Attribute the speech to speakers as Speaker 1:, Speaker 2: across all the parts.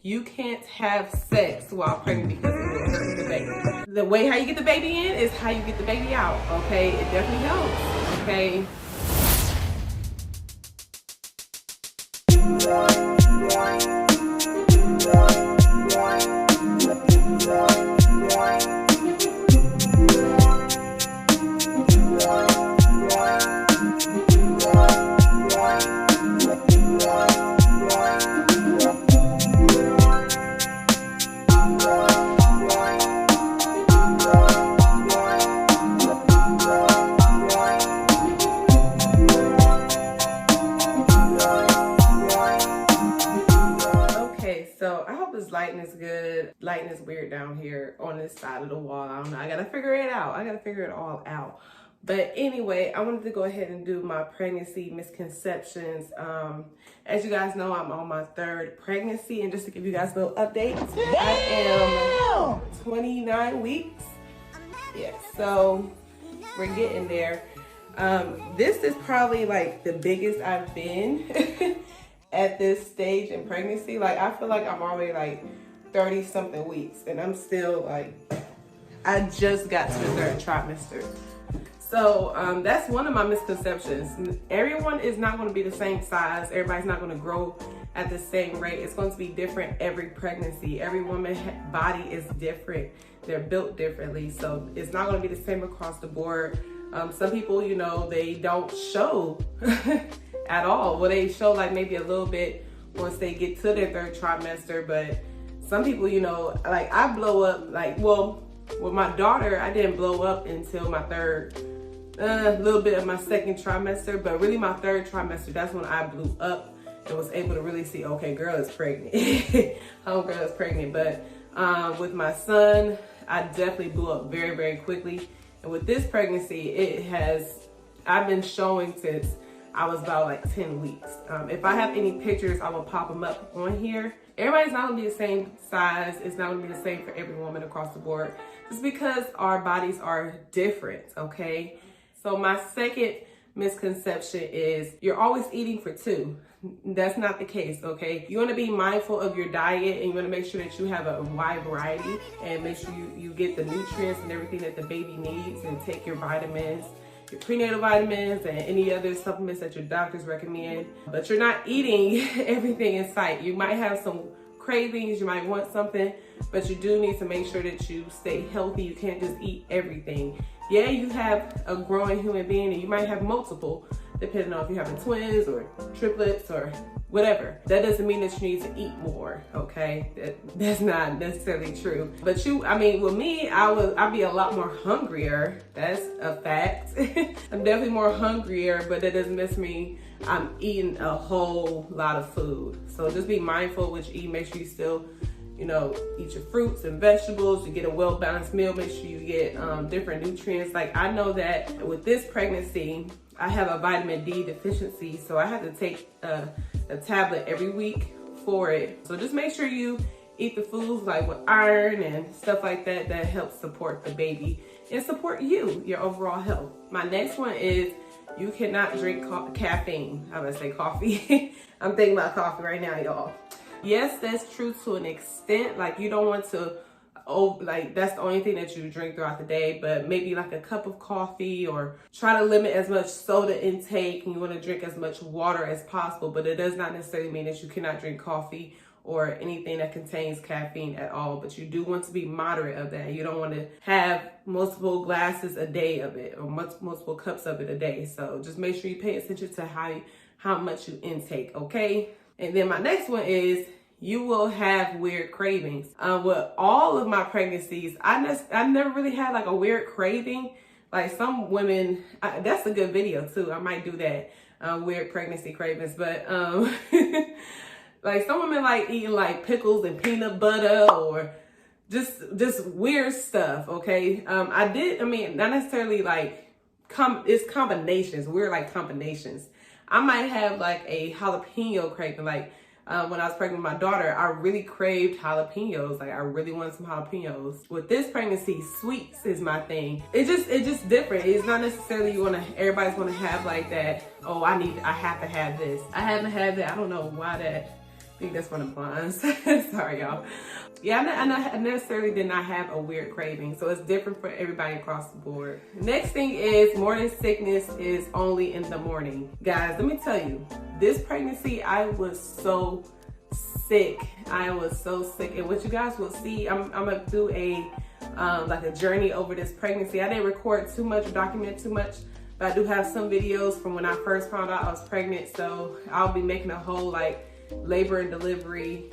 Speaker 1: you can't have sex while pregnant because it will hurt the baby. The way how you get the baby in is how you get the baby out, okay? It definitely helps, okay? So I hope this lighting is good. Lighting is weird down here on this side of the wall. I don't know. I gotta figure it out. I gotta figure it all out. But anyway, I wanted to go ahead and do my pregnancy misconceptions. As you guys know, I'm on my 3rd pregnancy, and just to give you guys a little update, I am 29 weeks. Yeah, so we're getting there. This is probably like the biggest I've been at this stage in pregnancy. Like, I feel like I'm already like 30 something weeks and I'm still like, I just got to the 3rd trimester. So that's one of my misconceptions. Everyone is not going to be the same size. Everybody's not going to grow at the same rate. It's going to be different every pregnancy. Every woman's body is different. They're built differently. So it's not going to be the same across the board. Some people, you know, they don't show at all. Well, they show like maybe a little bit once they get to their 3rd trimester, but some people, you know, like I blow up, like, well, with my daughter, I didn't blow up until my 3rd, a little bit of my 2nd trimester, but really my 3rd trimester, that's when I blew up and was able to really see, okay, girl is pregnant. Homegirl is pregnant. But with my son, I definitely blew up very, very quickly. And with this pregnancy, I've been showing since I was about like 10 weeks. If I have any pictures, I will pop them up on here. Everybody's not gonna be the same size. It's not gonna be the same for every woman across the board, just because our bodies are different, okay? So my 2nd misconception is you're always eating for 2. That's not the case, okay? You wanna be mindful of your diet, and you wanna make sure that you have a wide variety and make sure you get the nutrients and everything that the baby needs, and take your vitamins, your prenatal vitamins, and any other supplements that your doctors recommend. But you're not eating everything in sight. You might have some cravings, you might want something, but you do need to make sure that you stay healthy. You can't just eat everything. Yeah, you have a growing human being, and you might have multiple, depending on if you're having twins or triplets or whatever. That doesn't mean that you need to eat more, okay? That's not necessarily true. But I mean, with me, I'd be a lot more hungrier. That's a fact. I'm definitely more hungrier, but that doesn't mean I'm eating a whole lot of food. So just be mindful what you eat. Make sure you still, you know, eat your fruits and vegetables. You get a well-balanced meal. Make sure you get different nutrients. Like, I know that with this pregnancy, I have a vitamin D deficiency, so I have to take a tablet every week for it. So just make sure you eat the foods like with iron and stuff like that that helps support the baby and support your overall health. My next one is you cannot drink caffeine. I was gonna say coffee. I'm thinking about coffee right now, y'all. Yes, that's true to an extent. Like, you don't want to, like, that's the only thing that you drink throughout the day, but maybe like a cup of coffee, or try to limit as much soda intake, and you want to drink as much water as possible. But it does not necessarily mean that you cannot drink coffee or anything that contains caffeine at all. But you do want to be moderate of that. You don't want to have multiple glasses a day of it, or multiple cups of it a day. So just make sure you pay attention to how much you intake, okay? And then my next one is you will have weird cravings. With all of my pregnancies, I never really had like a weird craving. Like some women, that's a good video too. I might do that, weird pregnancy cravings. But like some women like eating like pickles and peanut butter, or just weird stuff, okay? I mean, not necessarily like, it's combinations, weird like combinations. I might have like a jalapeno craving, like when I was pregnant with my daughter, I really craved jalapenos. Like, I really wanted some jalapenos. With this pregnancy, sweets is my thing. It's just different. It's not necessarily everybody's gonna have like that, oh, I have to have this. I haven't had that. I don't know why I think that's from the blondes. Sorry, y'all. Yeah, I necessarily did not have a weird craving, so it's different for everybody across the board. Next thing is morning sickness is only in the morning. Guys, let me tell you, this pregnancy, I was so sick. I was so sick, and what you guys will see, I'm gonna do a like a journey over this pregnancy. I didn't record too much or document too much, but I do have some videos from when I first found out I was pregnant, so I'll be making a whole like labor and delivery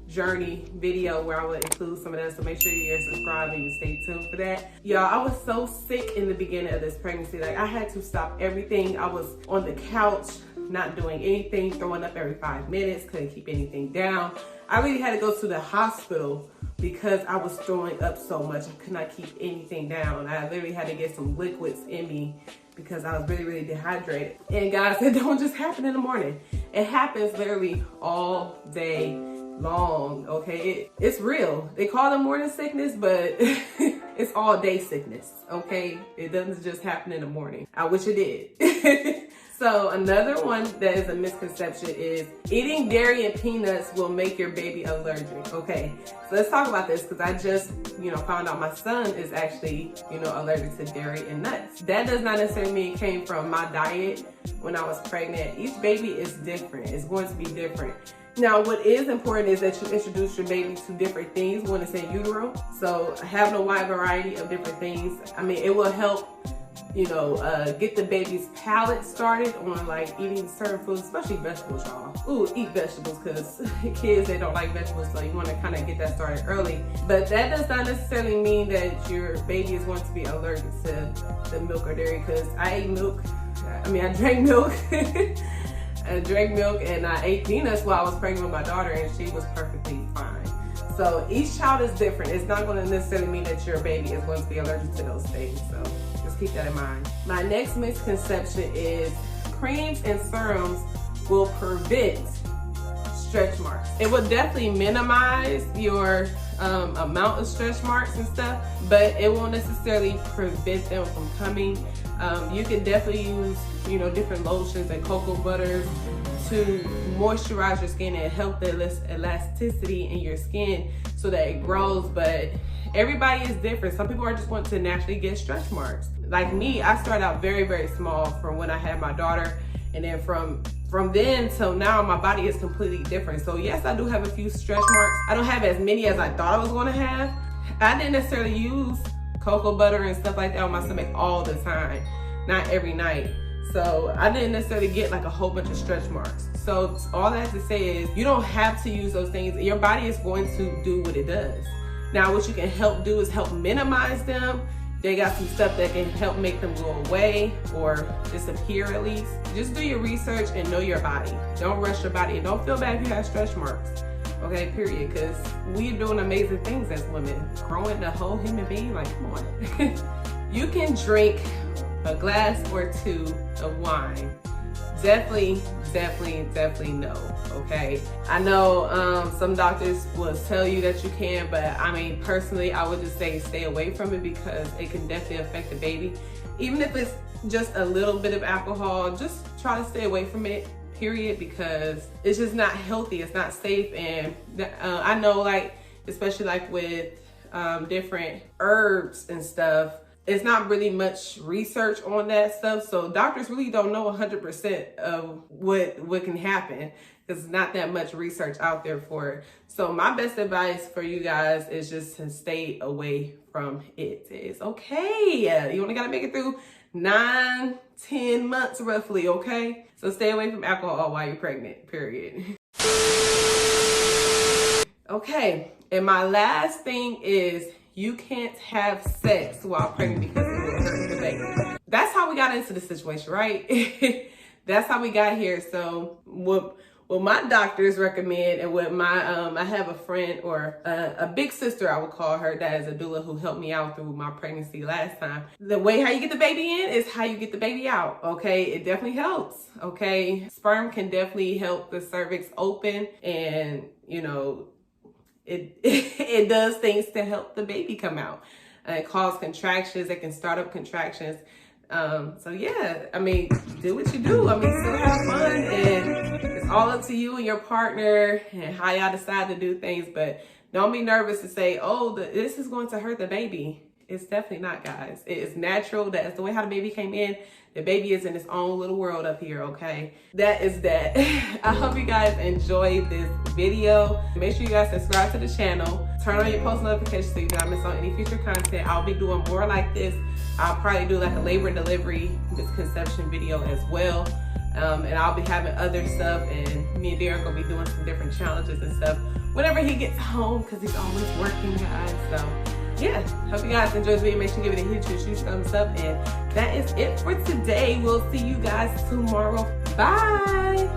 Speaker 1: journey video where I would include some of that, so make sure you're subscribed and you stay tuned for that. Y'all, I was so sick in the beginning of this pregnancy. Like, I had to stop everything. I was on the couch, not doing anything, throwing up every 5 minutes, couldn't keep anything down. I really had to go to the hospital because I was throwing up so much. I could not keep anything down. I literally had to get some liquids in me because I was really, really dehydrated. And guys, it don't just happen in the morning. It happens literally all day long, okay? It's real. They call it morning sickness, but it's all day sickness, okay? It doesn't just happen in the morning. I wish it did. So another one that is a misconception is eating dairy and peanuts will make your baby allergic. Okay, so let's talk about this because I just, found out my son is actually, allergic to dairy and nuts. That does not necessarily mean it came from my diet when I was pregnant. Each baby is different. It's going to be different. Now, what is important is that you introduce your baby to different things when it's in utero. So having a wide variety of different things, I mean, it will help get the baby's palate started on like eating certain foods, especially vegetables, y'all. Ooh, eat vegetables, because kids, they don't like vegetables, so you want to kind of get that started early. But that does not necessarily mean that your baby is going to be allergic to the milk or dairy, because I ate milk. I drank milk. I drank milk and I ate peanuts while I was pregnant with my daughter, and she was perfectly fine. So each child is different. It's not going to necessarily mean that your baby is going to be allergic to those things. So just keep that in mind. My next misconception is creams and serums will prevent stretch marks. It will definitely minimize your amount of stretch marks and stuff, but it won't necessarily prevent them from coming. You can definitely use, different lotions and cocoa butters to moisturize your skin and help the elasticity in your skin so that it grows, but everybody is different. Some people are just want to naturally get stretch marks. Like me, I started out very, very small from when I had my daughter, and then from then till now, my body is completely different. So yes, I do have a few stretch marks. I don't have as many as I thought I was gonna have. I didn't necessarily use cocoa butter and stuff like that on my stomach all the time, not every night. So I didn't necessarily get like a whole bunch of stretch marks. So all I have to say is you don't have to use those things. Your body is going to do what it does. Now, what you can help do is help minimize them. They got some stuff that can help make them go away or disappear at least. Just do your research and know your body. Don't rush your body, and don't feel bad if you have stretch marks. Okay, period, because we're doing amazing things as women. Growing the whole human being, like, come on. You can drink a glass or two of wine. Definitely no, okay? I know some doctors will tell you that you can, but personally, I would just say stay away from it because it can definitely affect the baby. Even if it's just a little bit of alcohol, just try to stay away from it, period, because it's just not healthy, it's not safe. And I know, like, especially like with different herbs and stuff, it's not really much research on that stuff. So doctors really don't know 100% of what can happen because there's not that much research out there for it. So my best advice for you guys is just to stay away from it. It's okay. You only got to make it through 9-10 months roughly, okay? So stay away from alcohol while you're pregnant, period. Okay, and my last thing is you can't have sex while pregnant because it will hurt the baby. That's how we got into the situation, right? That's how we got here. So what my doctors recommend, and what my I have a friend, or a big sister, I would call her, that is a doula who helped me out through my pregnancy last time. The way how you get the baby in is how you get the baby out, okay? It definitely helps, okay? Sperm can definitely help the cervix open, and it does things to help the baby come out. It causes contractions. It can start up contractions. So yeah, do what you do. Still have fun, and it's all up to you and your partner and how y'all decide to do things, but don't be nervous to say, oh, this is going to hurt the baby. It's definitely not, guys. It is natural. That is the way how the baby came in. The baby is in its own little world up here, okay? That is that. I hope you guys enjoyed this video. Make sure you guys subscribe to the channel. Turn on your post notifications so you don't miss on any future content. I'll be doing more like this. I'll probably do like a labor and delivery misconception video as well. And I'll be having other stuff, and me and Darren are gonna be doing some different challenges and stuff whenever he gets home, because he's always working, guys. So yeah, hope you guys enjoyed this video. Make sure you give it a huge thumbs up, and that is it for today. We'll see you guys tomorrow. Bye.